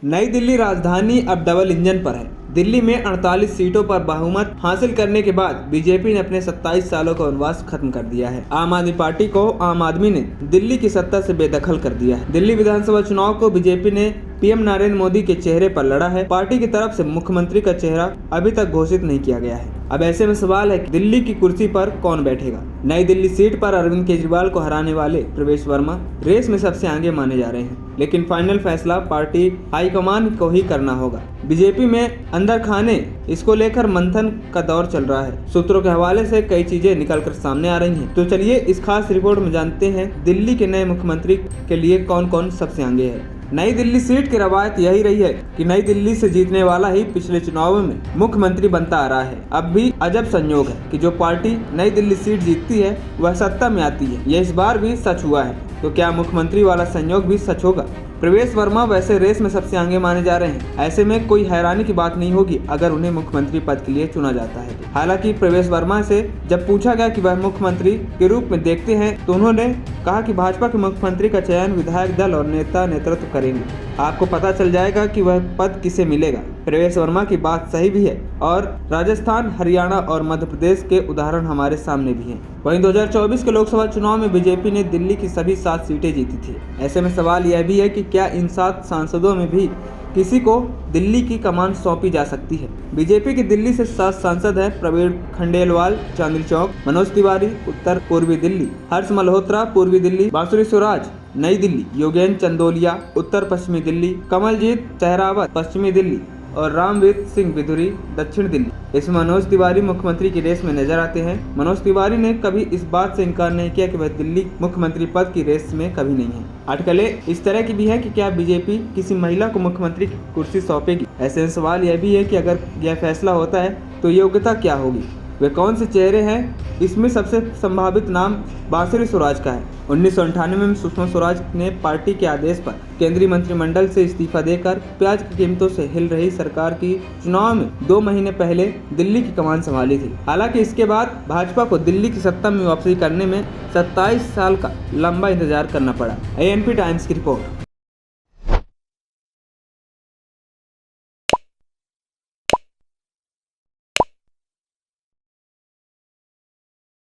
नई दिल्ली राजधानी अब डबल इंजन पर है। दिल्ली में 48 सीटों पर बहुमत हासिल करने के बाद बीजेपी ने अपने 27 सालों का वनवास खत्म कर दिया है। आम आदमी पार्टी को आम आदमी ने दिल्ली की सत्ता से बेदखल कर दिया है। दिल्ली विधानसभा चुनाव को बीजेपी ने पीएम नरेंद्र मोदी के चेहरे पर लड़ा है। पार्टी की तरफ से मुख्यमंत्री का चेहरा अभी तक घोषित नहीं किया गया है। अब ऐसे में सवाल है कि दिल्ली की कुर्सी पर कौन बैठेगा। नई दिल्ली सीट पर अरविंद केजरीवाल को हराने वाले प्रवेश वर्मा रेस में सबसे आगे माने जा रहे हैं, लेकिन फाइनल फैसला पार्टी हाईकमान को ही करना होगा। बीजेपी में अंदर खाने इसको लेकर मंथन का दौर चल रहा है। सूत्रों के हवाले से कई चीजें निकलकर सामने आ रही हैं। तो चलिए इस खास रिपोर्ट में जानते हैं दिल्ली के नए मुख्यमंत्री के लिए कौन कौन सबसे आगे है। नई दिल्ली सीट की रवायत यही रही है कि नई दिल्ली से जीतने वाला ही पिछले चुनावों में मुख्यमंत्री बनता आ रहा है। अब भी अजब संयोग है कि जो पार्टी नई दिल्ली सीट जीतती है वह सत्ता में आती है। यह इस बार भी सच हुआ है। तो क्या मुख्यमंत्री वाला संयोग भी सच होगा? प्रवेश वर्मा वैसे रेस में सबसे आगे माने जा रहे हैं। ऐसे में कोई हैरानी की बात नहीं होगी अगर उन्हें मुख्यमंत्री पद के लिए चुना जाता है। हालांकि प्रवेश वर्मा से जब पूछा गया कि वह मुख्यमंत्री के रूप में देखते हैं तो उन्होंने कहा कि भाजपा के मुख्यमंत्री का चयन विधायक दल और नेता नेतृत्व करेंगे। आपको पता चल जाएगा कि वह पद किसे मिलेगा। प्रवेश वर्मा की बात सही भी है और राजस्थान, हरियाणा और मध्य प्रदेश के उदाहरण हमारे सामने भी हैं। वहीं 2024 के लोकसभा चुनाव में बीजेपी ने दिल्ली की सभी 7 सीटें जीती थी। ऐसे में सवाल यह भी है कि क्या इन 7 सांसदों में भी किसी को दिल्ली की कमान सौंपी जा सकती है। बीजेपी की दिल्ली से 7 सांसद हैं। प्रवीण खंडेलवाल चांदनी चौक, मनोज तिवारी उत्तर पूर्वी दिल्ली, हर्ष मल्होत्रा पूर्वी दिल्ली, बांसुरी स्वराज नई दिल्ली, योगेंद्र चंदोलिया उत्तर पश्चिमी दिल्ली, कमलजीत सहरावत पश्चिमी दिल्ली और रामवीर सिंह बिधुरी दक्षिण दिल्ली। इसमें मनोज तिवारी मुख्यमंत्री की रेस में नजर आते हैं। मनोज तिवारी ने कभी इस बात से इनकार नहीं किया कि वह दिल्ली मुख्यमंत्री पद की रेस में कभी नहीं है। अटकलें इस तरह की भी है कि क्या बीजेपी किसी महिला को मुख्यमंत्री की कुर्सी सौंपेगी। ऐसे में सवाल यह भी है कि अगर यह फैसला होता है तो योग्यता क्या होगी, वे कौन से चेहरे हैं। इसमें सबसे संभावित नाम बांसुरी स्वराज का है। 1998 में सुषमा स्वराज ने पार्टी के आदेश पर केंद्रीय मंत्रिमंडल से इस्तीफा देकर प्याज की कीमतों से हिल रही सरकार की चुनाव में 2 महीने पहले दिल्ली की कमान संभाली थी। हालांकि इसके बाद भाजपा को दिल्ली की सत्ता में वापसी करने में 27 साल का लंबा इंतजार करना पड़ा। ANP टाइम्स की रिपोर्ट।